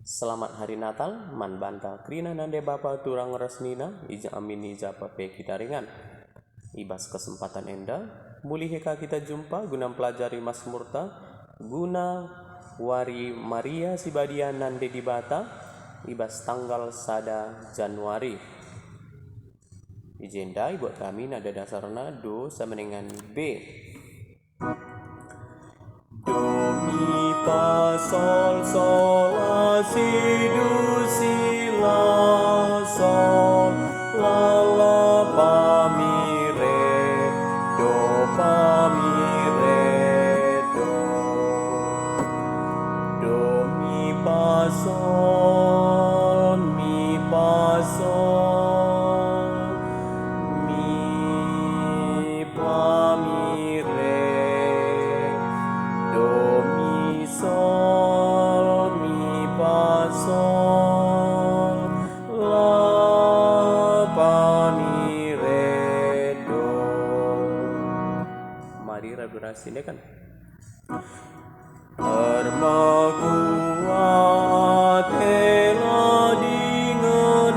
Selamat Hari Natal, man banta krina nande bapa turang resnina, ija amini japa pe kita ringan. Ibas kesempatan enda, muli heka kita jumpa guna pelajari Mazmurta, guna wari Maria sibadia nande di bata, ibas tanggal sada Januari. Ijenda buat kami nada dasarna do sama dengan B. Do mi fa sol sol la si do si la sol la la fa mi re do fa mi re do mi fa sol mi fa mi re do mi sol mi fa sol la fa mi re do. Mari ragu-ragu ini kan bermakuat telah dengan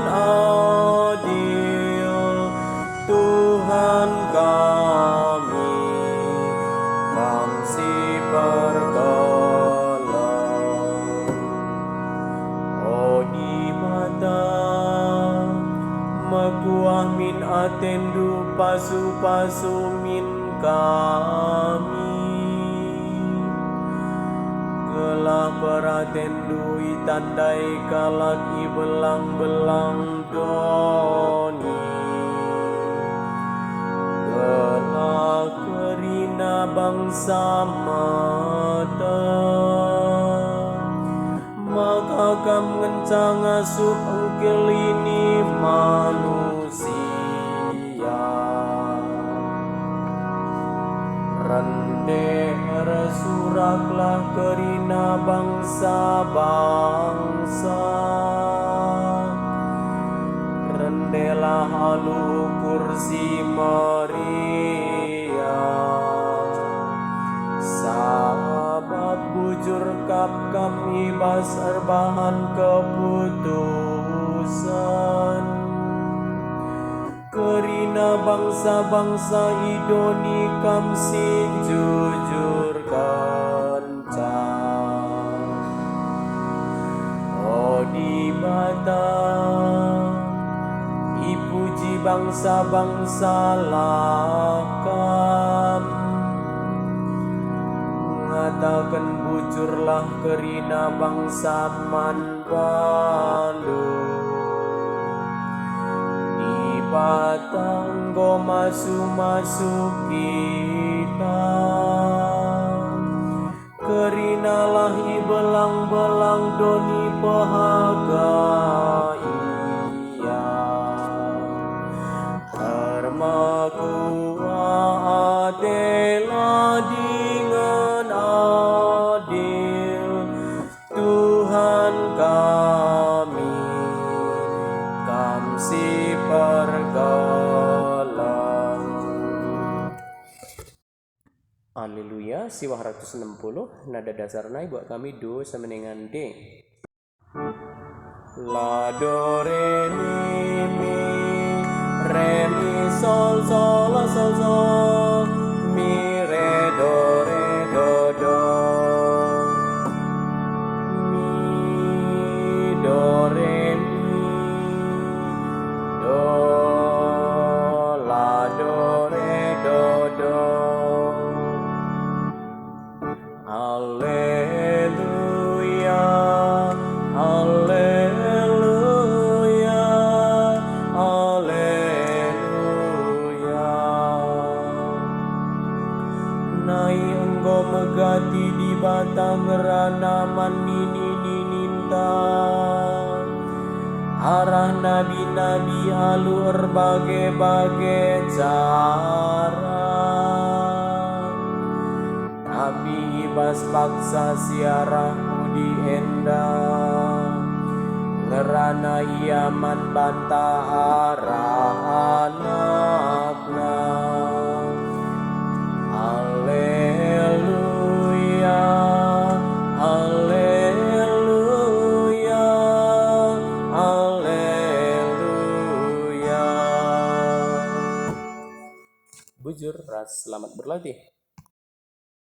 adil Tuhan kami bangsi pergaulan. Oh di mata makuah min atendu pasu-pasu min kami gelah peratendu itandai kalak i belang-belang doni gelah kerina bangsa mata maka kam ngencang asup engkel ini manusia rende suraklah kerina bangsa-bangsa rendelah halu kursi Maria sabab bujur kap kami bas erbahan keputusan kerina bangsa-bangsa idoni kam si jujur kencang. Oh di bata ipuji bangsa-bangsa lakam ngatakan bujurlah kerina bangsa manbalu batang go masuk kita kerinalah i belang-belang doni pahaga iya termakua adela dengan adil Tuhan kami kamsi pergaulan. Haleluya, siwah 160 nada dasarna buat kami do sama dengan D. La do re mi sol sol la sol sol mi re do do mi do re Haleluya, haleluya, haleluya. Nai engkau megati di batang ranaman ninta arah nabi-nabi alu berbagai cara tapi ibas paksa siarah di enda ngerana iaman bantah arah anakna Haleluya, haleluya, Bujur ras, selamat berlatih.